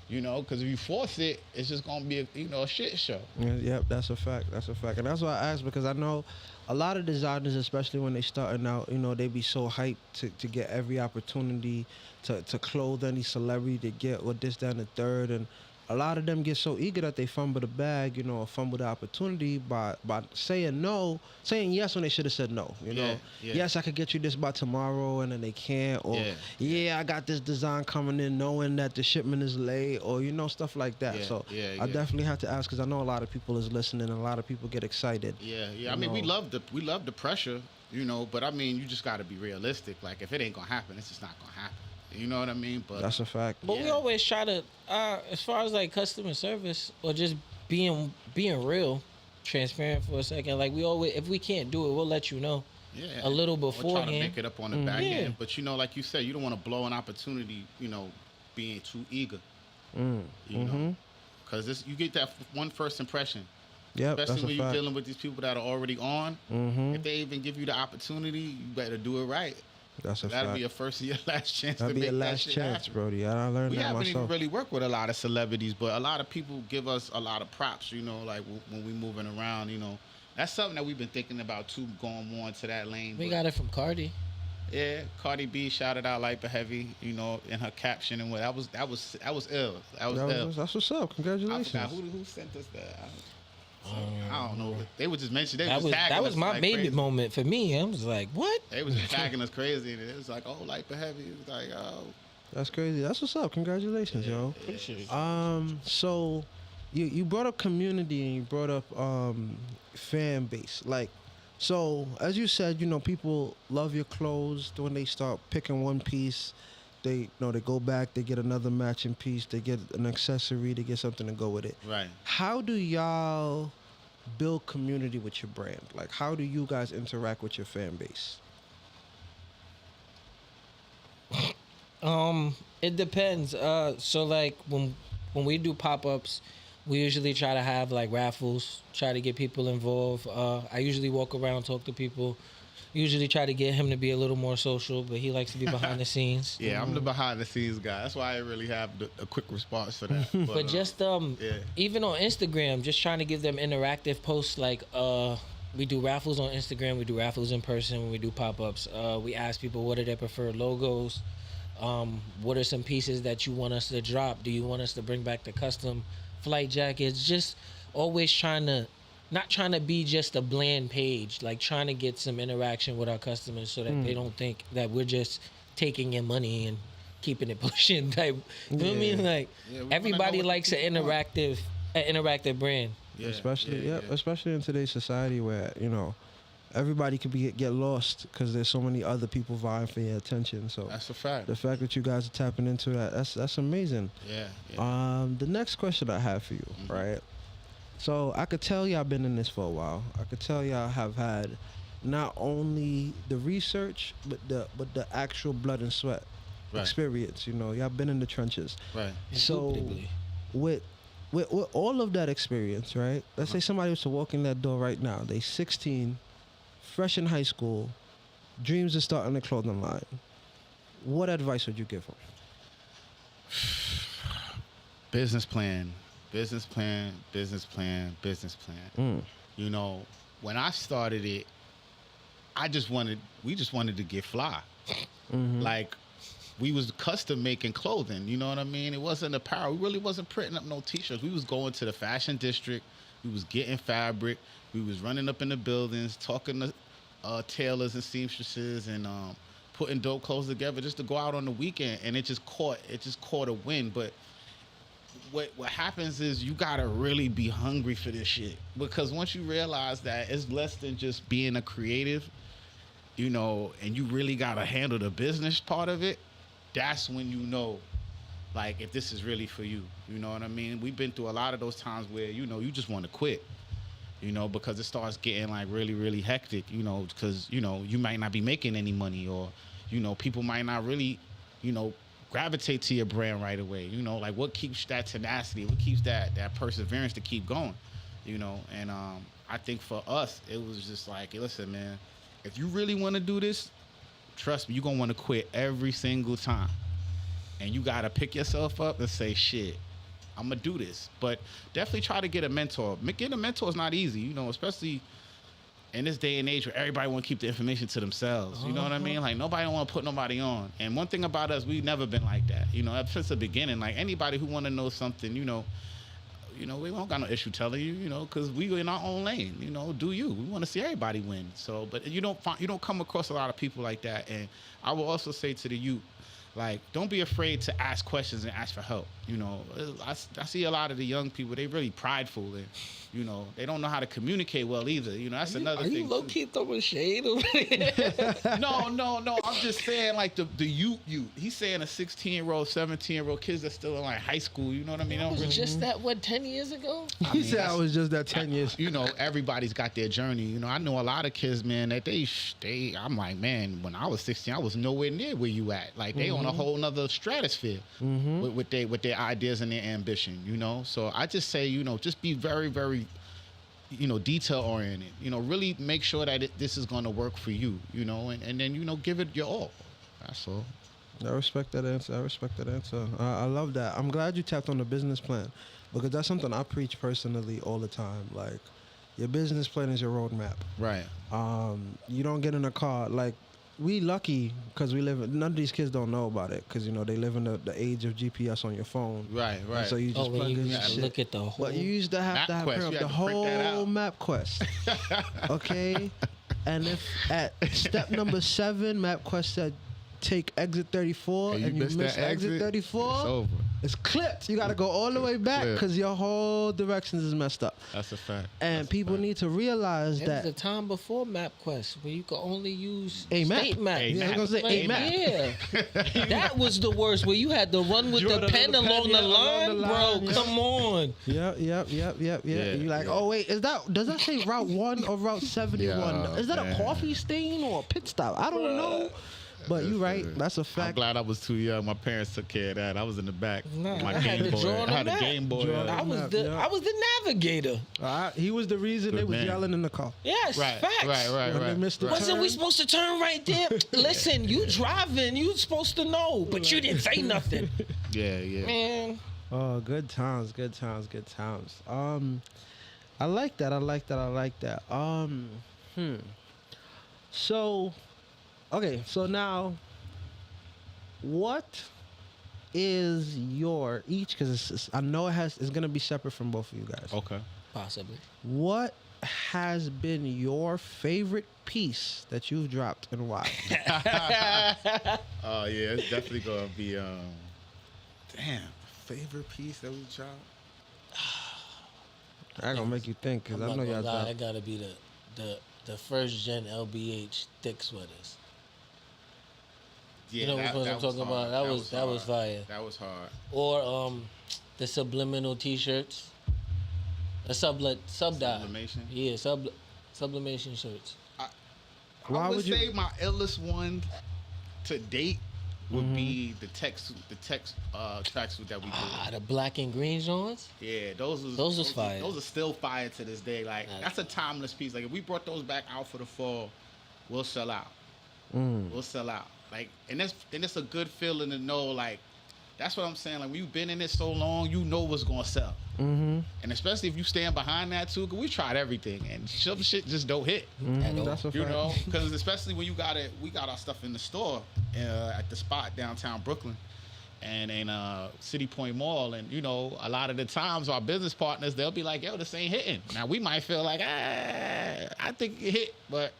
You know, because if you force it, it's just gonna be a shit show. Yep, that's a fact. That's a fact, and that's why I asked, because I know a lot of designers, especially when they starting out, you know, they be so hyped to get every opportunity to clothe any celebrity to get what this, that, and the third, and a lot of them get so eager that they fumble the bag, you know, or fumble the opportunity by saying no, saying yes when they should have said no. You know, yes, I could get you this by tomorrow, and then they can't. Or I got this design coming in, knowing that the shipment is late, or you know, stuff like that. So I definitely have to ask, because I know a lot of people is listening, and a lot of people get excited. I mean, we love the pressure, you know, but I mean, you just got to be realistic. Like, if it ain't gonna happen, it's just not gonna happen. You know what I mean? But that's a fact. But we always try to, as far as like customer service or just being real, transparent for a second. Like, we always, if we can't do it, we'll let you know. A little beforehand. Try to make it up on the back end. But you know, like you said, you don't want to blow an opportunity. You know, being too eager. You know, because you get that one first impression. Yep, especially when you're dealing with these people that are already on. If they even give you the opportunity, you better do it right. That's a That'll fact. be your first and your last chance That'll to be make your that last shit chance, happen. Brody. I learned We that haven't myself. even really worked with a lot of celebrities, but a lot of people give us a lot of props, you know, like when we moving around, you know. That's something that we've been thinking about, too, going more into that lane. We got it from Cardi. Yeah, Cardi B shouted out Light but Heavy, you know, in her caption, and that was ill. That's what's up. Congratulations. I forgot who sent us that. I don't know. They would just mention that was tagging that was us my like baby crazy. moment for me. I was like, what? They was just tagging us crazy, and it was like, oh, Light but Heavy. It was like, oh. That's crazy. That's what's up. Congratulations, yo. So you brought up community and you brought up fan base. Like, so as you said, you know, people love your clothes when they start picking one piece. They go back, they get another matching piece, they get an accessory, they get something to go with it. Right. How do y'all build community with your brand? Like, how do you guys interact with your fan base? It depends. So like when we do pop-ups, we usually try to have like raffles, try to get people involved. I usually walk around, talk to people. Usually try to get him to be a little more social, but he likes to be behind the scenes. Yeah, I'm the behind the scenes guy. That's why I really have a quick response for that. But just even on Instagram, just trying to give them interactive posts. Like we do raffles on Instagram, we do raffles in person when we do pop-ups. We ask people what are their preferred logos. What are some pieces that you want us to drop? Do you want us to bring back the custom flight jackets? Just always not trying to be just a bland page, like trying to get some interaction with our customers so that they don't think that we're just taking your money and keeping it pushing type. You know what I mean? Like everybody likes an interactive brand. Yeah, especially in today's society where, you know, everybody could get lost because there's so many other people vying for your attention. So that's a fact. The fact that you guys are tapping into that's amazing. The next question I have for you, right? So I could tell y'all been in this for a while. I could tell y'all have had not only the research but the actual blood and sweat Right. experience. You know, y'all been in the trenches. Right. So Indubitably. with all of that experience, right? Let's say somebody was to walk in that door right now. They 16, fresh in high school, dreams of starting a clothing line. What advice would you give them? Business plan, business plan, business plan, business plan. You know, when I started it, we just wanted to get fly. Like, we was custom making clothing, you know what I mean? It wasn't apparel. We really wasn't printing up no t-shirts. We was going to the fashion district. We was getting fabric. We was running up in the buildings, talking to tailors and seamstresses and putting dope clothes together just to go out on the weekend. And it just caught a wind. But what happens is you gotta really be hungry for this shit, because once you realize that it's less than just being a creative, you know, and you really gotta handle the business part of it, that's when you know, like, if this is really for you. You know what I mean? We've been through a lot of those times where, you know, you just want to quit, you know, because it starts getting like really, really hectic, you know, because, you know, you might not be making any money, or, you know, people might not really, you know, gravitate to your brand right away. You know, like, what keeps that tenacity? What keeps that perseverance to keep going? You know, and I think for us, it was just like, hey, listen, man, if you really want to do this, trust me, you're going to want to quit every single time. And you got to pick yourself up and say, shit, I'm going to do this. But definitely try to get a mentor. Getting a mentor is not easy, you know, especially in this day and age where everybody want to keep the information to themselves. You know what I mean? Like, nobody don't want to put nobody on. And one thing about us, we've never been like that. You know, ever since the beginning, like, anybody who want to know something, you know, we don't got no issue telling you, you know, because we in our own lane. You know, do you? We want to see everybody win. So, but you don't come across a lot of people like that. And I will also say to the youth, like, don't be afraid to ask questions and ask for help. You know, I see a lot of the young people, they really prideful, and, you know, they don't know how to communicate well either. You know, that's another thing. Are you low-key throwing shade over here? No. I'm just saying, like, the youth. He's saying a 16-year-old, 17-year-old kids that's still in, like, high school. You know what I mean? It was just that, 10 years ago? He said I was just that 10 years. You know, everybody's got their journey. You know, I know a lot of kids, man, that I'm like, man, when I was 16, I was nowhere near where you at. Like, they on a whole nother stratosphere with their ideas and their ambition, you know? So I just say, you know, just be very, very, you know, detail oriented. You know, really make sure that this is going to work for you, you know, and then, you know, give it your all. That's all. I respect that answer. I love that. I'm glad you tapped on the business plan, because that's something I preach personally all the time. Like, your business plan is your roadmap. Right. You don't get in a car. Like, we lucky because we live. None of these kids don't know about it, because, you know, they live in the age of GPS on your phone. Right. And so you just plug in your shit. Look at the whole. But you used to have to print up the whole MapQuest. Okay. And if at step number 7, MapQuest said take exit 34 and you miss exit 34, it's over. It's clipped. You got to go all the way back because your whole directions is messed up. That's a fact. And people need to realize There that was a time before MapQuest where you could only use A map. state map. Yeah, I was gonna say A map. Yeah, that was the worst. Where you had to run with the pen along the line, bro. yeah. Come on. Yep. Yeah, You're like, oh wait, does that say Route 1 or Route 71? Yeah, is that man. a coffee stain or a pit stop? I don't know. But you're right. That's a I'm fact. glad I was too young. My parents took care of that. I was in the back. Nah, My I had Game to Boy. draw on I had the a map. Game Boy. I was the navigator. He was the reason Good they was man. yelling in the car. Yes, Right, facts. right. When they missed the Wasn't we turn. supposed to turn right there? Listen, you driving, you supposed to know, but you didn't say nothing. Yeah. Man, Oh, good times. I like that. So, okay, so now, what is your each? Because I know it's gonna be separate from both of you guys. Okay. possibly. What has been your favorite piece that you've dropped and why? Oh yeah, it's definitely gonna be favorite piece that we dropped. I'm gonna make you think, because I'm I not know y'all gonna lie, dropped. it gotta be the first gen LBH thick sweaters. Yeah, You know which ones I'm was talking hard. about? That was hard. fire. That was hard. Or the subliminal T-shirts. A sub dye. Sublimation? Yeah, sublimation shirts. Why I would would you- say my illest one to date would be the tech tracksuit that we did. The black and green Jones. Yeah, those was fire. Those are still fire to this day. Like that's a timeless piece. Like if we brought those back out for the fall, we'll sell out. We'll sell out. Like and it's a good feeling to know. Like that's what I'm saying. Like when you've been in it so long, you know what's gonna sell. And especially if you stand behind that too, cause we tried everything and some shit just don't hit. That's a fact. You know, because especially when we got our stuff in the store at the spot downtown Brooklyn, and in City Point Mall, and you know, a lot of the times our business partners they'll be like, "Yo, this ain't hitting." Now we might feel like, I think it hit, but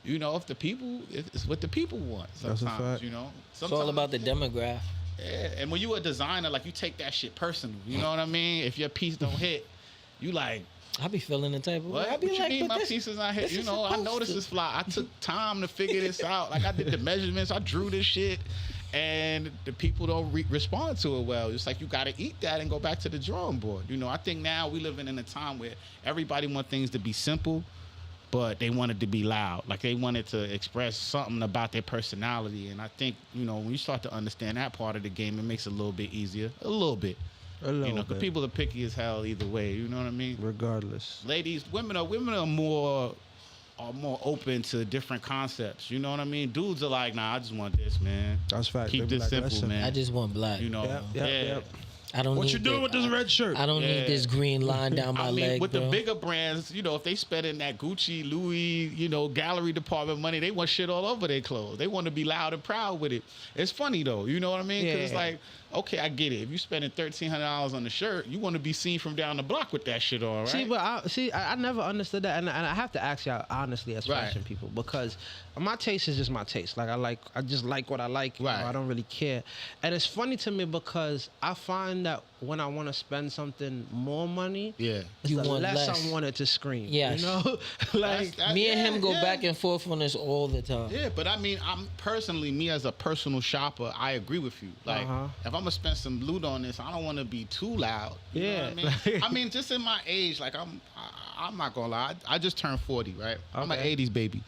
you know, if the people, it's what the people want. Sometimes, That's a fact. you know, It's all about the demographic. Yeah, and when you a designer, like you take that shit personal. You know what I mean? If your piece don't hit, you like. I be feeling the type of way. I be what you like, mean but my this, pieces not hit? this You is know, I know supposed this to. is fly. I took time to figure this out. Like I did the measurements, I drew this shit, and the people don't respond to it well. It's like you got to eat that and go back to the drawing board. You know, I think now we living in a time where everybody want things to be simple, but they want it to be loud. Like they wanted to express something about their personality. And I think, you know, when you start to understand that part of the game, it makes it a little bit easier. A little bit. A little You know, because bit. people are picky as hell either way. You know what I mean? Regardless. Ladies, women are more open to different concepts. You know what I mean? Dudes are like, nah, I just want this, man. That's fact. Keep They be this like, simple, listen, man. I just want black. You know, Yep. I don't What need you doing with this red shirt? I don't need this green line down my I mean, leg, with bro. the bigger brands, you know, if they spend in that Gucci, Louis, you know, gallery department money, they want shit all over their clothes. They want to be loud and proud with it. It's funny though, you know what I mean? Because it's Yeah. like, okay, I get it. If you spending $1,300 on the shirt, you want to be seen from down the block with that shit on, right? See, but I never understood that, and I have to ask y'all honestly as Right. fashion people, because my taste is just my taste. Like I just like what I like. You know, Right. I don't really care, and it's funny to me because I find that when I want to spend something more money, Yeah. it's You the want less less. I want it to scream. Yes. You know, like Me and yeah, him go yeah. back and forth on this all the time. Yeah, but I mean, I'm personally, me as a personal shopper, I agree with you. Like, if I'm gonna spend some loot on this, I don't want to be too loud. You know what Yeah. I mean? I mean, just in my age, like I'm not gonna lie, I just turned 40, right? I'm an Okay. 80s baby.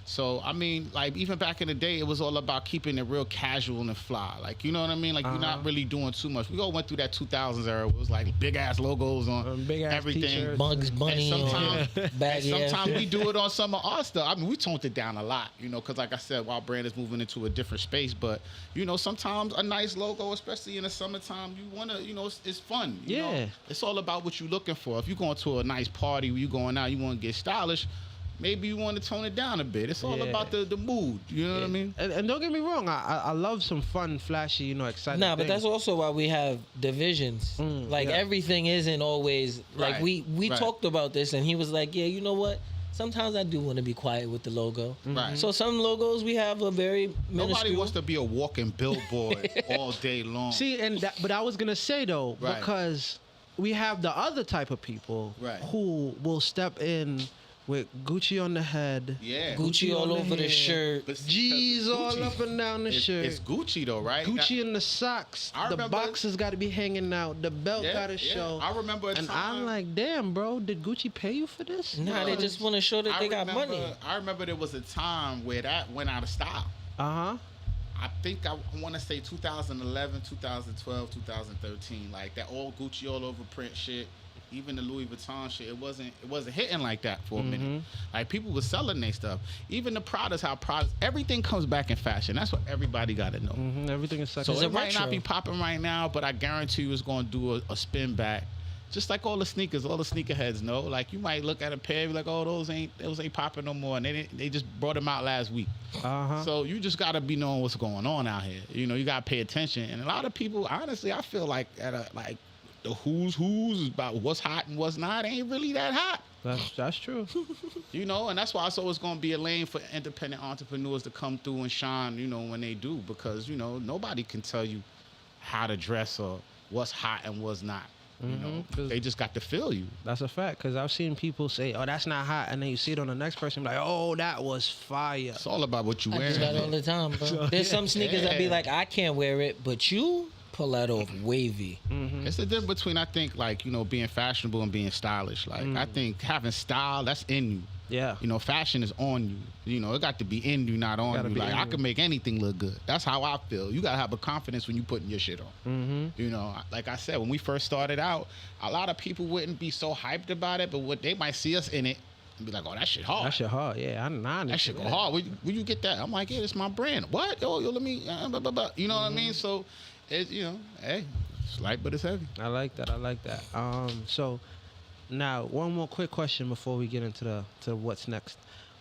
So I mean, like even back in the day, it was all about keeping it real casual and fly. Like you know what I mean? Like you're not really doing too much. We all went through that 2000s era. Where it was like big ass logos on big ass everything. t-shirts. Bugs Bunny And on sometimes, baggy ass. sometimes we do it on some of our stuff. I mean, we toned it down a lot, you know, because like I said, our brand is moving into a different space. But you know, sometimes a nice logo, especially in the summertime, you want to, you know, it's fun. You know? Yeah. It's all about what you're looking for. If you're going to a nice party, you going out, you want to get stylish. Maybe you want to tone it down a bit. It's all Yeah. about the mood. You know what I mean? And don't get me wrong, I love some fun, flashy, you know, exciting. Nah, but things. that's also why we have divisions. Like yeah. everything isn't always like Right, we right. talked about this, and he was like, "Yeah, you know what? Sometimes I do want to be quiet with the logo. Right. So some logos we have a very Nobody minuscule. wants to be a walking billboard all day long. See, but I was gonna say though, Right. because we have the other type of people Right. who will step in with Gucci on the head, yeah. Gucci all over the hair, shirt. But see, G's 'cause all Gucci, up and down the it's, shirt. It's Gucci though, right? Gucci in the socks. I The remember- boxes got to be hanging out. The belt Yeah, got to yeah. show. I remember a and time. I'm like, damn, bro, did Gucci pay you for this? Nah, they just want to show that they got money. I remember there was a time where that went out of style. Uh huh. I think I want to say 2011, 2012, 2013, like that all Gucci all over print shit. Even the Louis Vuitton shit, it wasn't hitting like that for a minute. Like people were selling their stuff. Even the Prada's, everything comes back in fashion. That's what everybody got to know. Everything is So second. it might not be popping right now, but I guarantee you it's going to do a spin back. Just like all the sneakers, all the sneakerheads know. Like you might look at a pair, be like, "Oh, those ain't popping no more," and they just brought them out last week. So you just gotta be knowing what's going on out here. You know, you gotta pay attention. And a lot of people, honestly, I feel like the who's about what's hot and what's not ain't really that hot. That's true. You know, and that's why it's always going to be a lane for independent entrepreneurs to come through and shine, you know, when they do, because, you know, nobody can tell you how to dress or what's hot and what's not. You know, 'cause they just got to feel you. That's a fact, because I've seen people say, oh, that's not hot, and then you see it on the next person, like, oh, that was fire. It's all about what you I wearing. do that all the time, bro. There's some sneakers that be Yeah. like, I can't wear it, but you pull that off wavy. It's the difference between, I think, like, you know, being fashionable and being stylish. Like, I think having style, that's in you. Yeah. You know, fashion is on you. You know, it got to be in you, not on Gotta you. be Like in I you. can make anything look good. That's how I feel. You gotta have a confidence when you putting your shit on. Mm-hmm. You know, like I said, when we first started out, a lot of people wouldn't be so hyped about it, but what they might see us in it and be like, "Oh, that shit hard. That shit hard. Yeah, I That shit go hard. Where you get that?" I'm like, "Yeah, it's my brand." What? Yo, let me. Blah, blah, blah. You know what I mean? So, it's hey, it's light but it's heavy. I like that. I like that. So now one more quick question before we get into to what's next.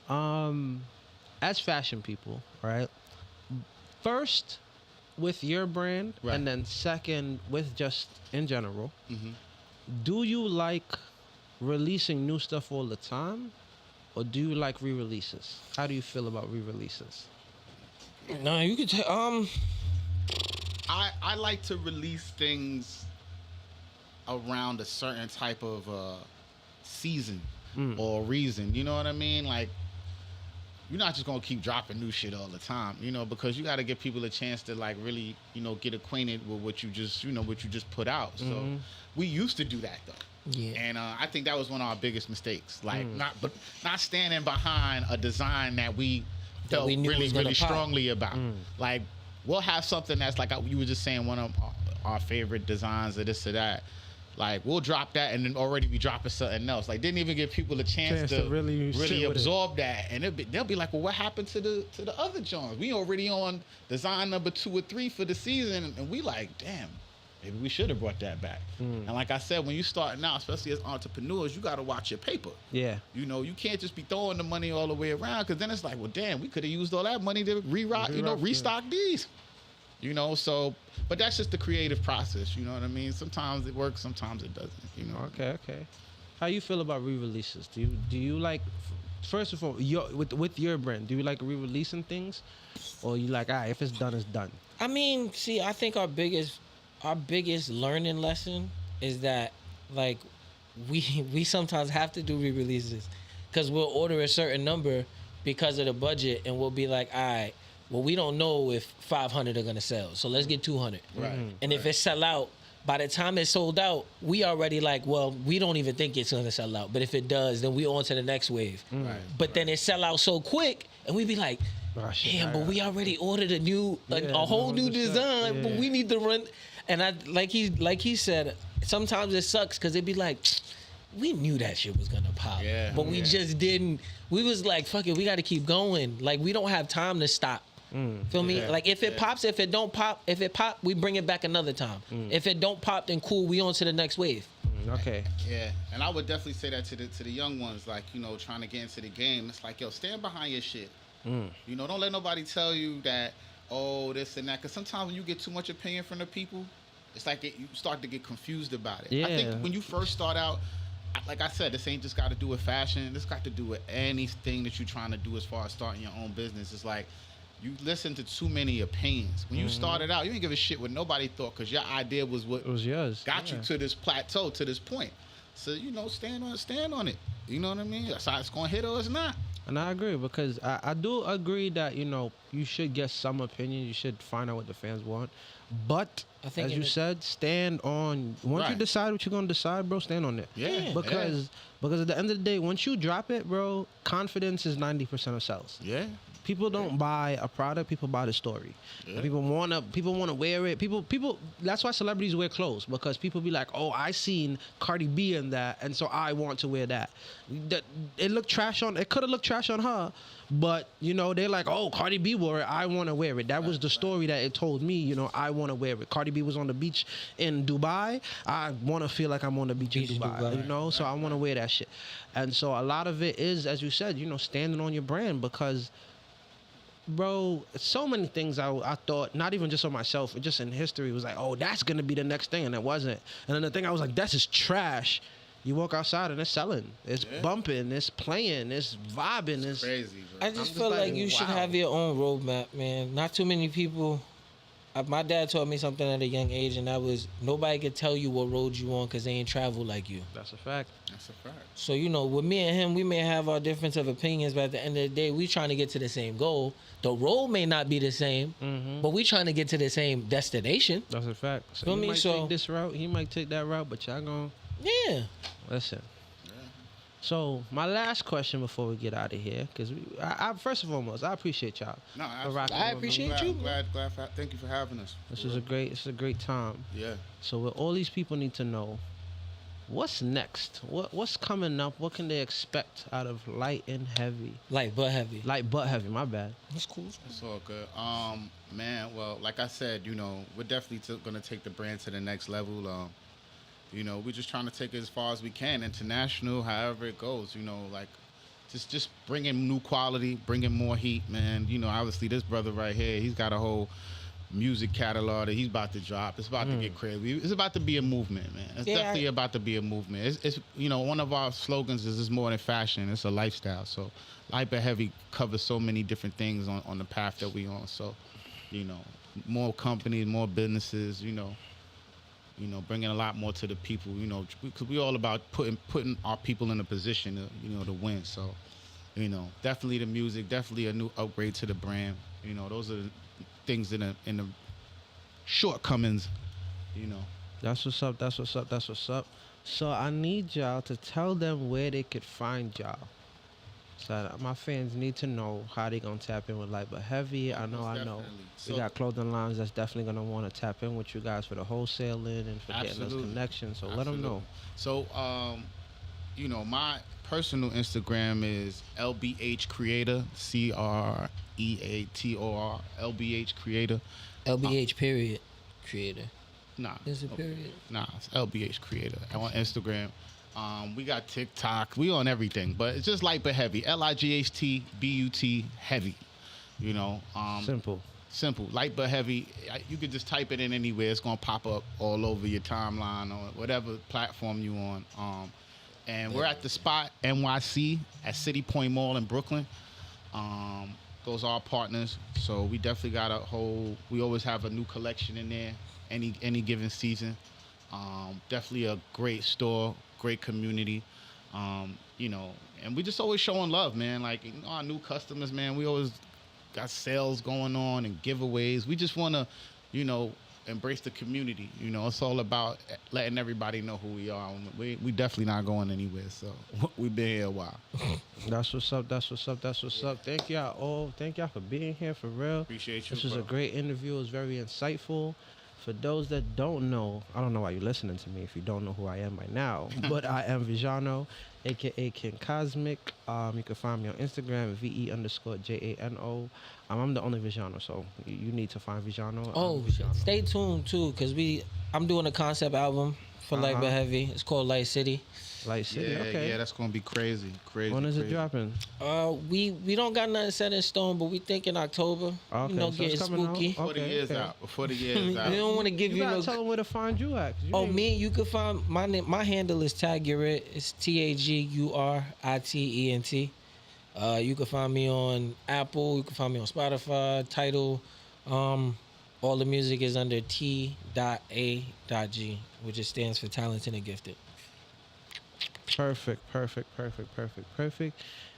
As fashion people, right? First with your brand, Right. and then second with just in general. Mhm. Do you like releasing new stuff all the time, or do you like re-releases? How do you feel about re-releases? No, you could tell. I like to release things around a certain type of season or reason. You know what I mean? Like, you're not just gonna keep dropping new shit all the time, because you got to give people a chance to like really, get acquainted with what you just, what you just put out. So we used to do that though. Yeah. And I think that was one of our biggest mistakes. Like not standing behind a design that we felt we knew really, was gonna really pop. strongly about. Like, we'll have something that's like you were just saying, one of our favorite designs or this or that. Like, we'll drop that and then already be dropping something else. Like, didn't even give people a chance to really sit with it. absorb that. And they'll be like, well, what happened to the other Jones? We already on design number 2 or 3 for the season, and we like, damn, maybe we should have brought that back. And like I said, when you starting out, especially as entrepreneurs, you got to watch your paper. Yeah. You can't just be throwing the money all the way around, because then it's like, well, damn, we could have used all that money to restock these. So, but that's just the creative process. You know what I mean? Sometimes it works, sometimes it doesn't. Okay. How you feel about re-releases? Do you like, first of all, with your brand, do you like re-releasing things, or you like, if it's done, it's done? I mean, see, I think our biggest learning lesson is that, like, we sometimes have to do re-releases, because we'll order a certain number because of the budget, and we'll be like, all right, well, we don't know if 500 are gonna sell, so let's get 200. Right. And if it sell out, by the time it's sold out, we already like, well, we don't even think it's gonna sell out. But if it does, then we on to the next wave. Right. But then it sell out so quick, and we be like, damn, but we already ordered a whole new design, but we need to run. And like he said, sometimes it sucks because it be like, we knew that shit was gonna pop, but we just didn't. We was like, fuck it, we got to keep going. Like, we don't have time to stop. Feel me? Like, if it pops, if it don't pop, if it pop, we bring it back another time. If it don't pop, then cool, we on to the next wave. Okay. Yeah, and I would definitely say that to the young ones, like, trying to get into the game. It's like, yo, stand behind your shit. Don't let nobody tell you that, oh, this and that. Because sometimes when you get too much opinion from the people, it's like you start to get confused about it. Yeah. I think when you first start out, like I said, this ain't just got to do with fashion. This got to do with anything that you're trying to do as far as starting your own business. It's like, you listen to too many opinions. When you started out, you didn't give a shit what nobody thought, because your idea was what It was yours. got you to this plateau, to this point. So, stand on it. You know what I mean? That's how it's going to hit or it's not. And I agree, because I do agree that, you should get some opinion. You should find out what the fans want. But, I think as you said, stand on. Once you Right. decide what you're going to decide, bro, stand on it. Yeah. Because at the end of the day, once you drop it, bro, confidence is 90% of sales. Yeah. People don't buy a product; people buy the story. Yeah. And people wanna wear it. People. That's why celebrities wear clothes, because people be like, "Oh, I seen Cardi B in that, and so I want to wear that." It looked trash on. It could have looked trash on her, but they're like, "Oh, Cardi B wore it. I want to wear it." That was the story that it told me. I want to wear it. Cardi B was on the beach in Dubai. I want to feel like I'm on the beach in Dubai. So I want to wear that shit. And so a lot of it is, as you said, standing on your brand, because, bro, so many things I thought, not even just on myself, but just in history, was like, oh, that's gonna be the next thing, and it wasn't. And then the thing I was like, that's just trash. You walk outside and it's selling, it's bumping, it's playing, it's vibing, it's Crazy, bro. I just feel like you should have your own roadmap, man. Not too many people. My dad taught me something at a young age, and that was, nobody could tell you what road you on because they ain't traveled like you. That's a fact. That's a fact. So, with me and him, we may have our difference of opinions, but at the end of the day, we trying to get to the same goal. The road may not be the same, but we trying to get to the same destination. That's a fact. So Feel you me? might So- take this route, he might take that route, but y'all gonna Yeah. listen. So my last question before we get out of here, because first and foremost, I appreciate y'all No, for absolutely. rocking I with me. appreciate you. Thank you for having us. This For is real. it's a great time. Yeah. So what all these people need to know, what's next? What's coming up? What can they expect out of light and heavy? Light but heavy. Light but heavy. My bad. That's cool. It's all good. Man, well, like I said, we're definitely gonna take the brand to the next level. We're just trying to take it as far as we can, international, however it goes. Like just bringing new quality, bringing more heat, man. Obviously this brother right here, he's got a whole music catalog that he's about to drop. It's about to get crazy. It's about to be a movement, man. It's definitely about to be a movement. It's one of our slogans is it's more than fashion. It's a lifestyle. So light but heavy covers so many different things on the path that we on. So, more companies, more businesses, bringing a lot more to the people, because we all about putting our people in a position to win. So, definitely the music, definitely a new upgrade to the brand. Those are the things in the shortcomings. That's what's up. That's what's up. That's what's up. So I need y'all to tell them where they could find y'all. So my fans need to know how they gonna tap in with light but heavy. I know. Definitely. We got clothing lines that's definitely gonna want to tap in with you guys for the wholesaling and for getting us Absolutely. connections. So let them know. So, my personal Instagram is LBH Creator, CREATOR, LBH Creator. LBH period creator. Nah, Is it period? Nah, it's LBH Creator on Instagram. We got TikTok. We on everything, but it's just light but heavy. LIGHTBUT heavy. Simple. Simple, light but heavy. You could just type it in anywhere. It's gonna pop up all over your timeline or whatever platform you on. And we're at the Spot NYC at City Point Mall in Brooklyn. Those are our partners. So we definitely got we always have a new collection in there any given season. Definitely a great store, great community. And we just always showing love, man. Like, our new customers, man, we always got sales going on and giveaways. We just want to, embrace the community. It's all about letting everybody know who we are. We definitely not going anywhere. So we've been here a while. That's what's up. That's what's up. That's what's up. Thank y'all all. Thank y'all for being here for real. Appreciate you. This was a bro. great interview. It was very insightful. For those that don't know, I don't know why you're listening to me if you don't know who I am right now, but I am Vijano, aka King Cosmic. You can find me on Instagram, VE_JANO. I'm the only Vijano, so you need to find Vijano. Oh, Vijano. stay tuned too, cause I'm doing a concept album for Light but Heavy. It's called Light City. Light City, Yeah, okay. yeah, that's gonna be crazy. When is it crazy. dropping? We don't got nothing set in stone, but we thinking October. Okay, so Getting it's coming out. spooky. Before the Okay, year's okay. out. Before the year's We out. don't want to give You you gotta no. tell them where to find you at. 'Cause you Oh, ain't- me, you can find my handle is Tagurit. It's TAGURITENT. You can find me on Apple. You can find me on Spotify, Tidal. All the music is under T.A.G, which just stands for Talented and Gifted. Perfect.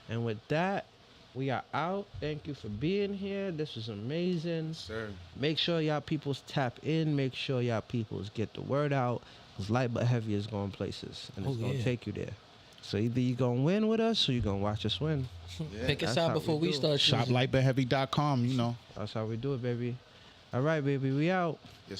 And with that, we are out. Thank you for being here. This was amazing. Sir. Make sure y'all peoples tap in. Make sure y'all peoples get the word out. Cause light but heavy is going places, and it's gonna take you there. So either you gonna win with us, or you gonna watch us win. Yeah, Pick a that's side how before we we do. start choosing. ShopLightButHeavy.com, That's how we do it, baby. All right, baby, we out. Yes,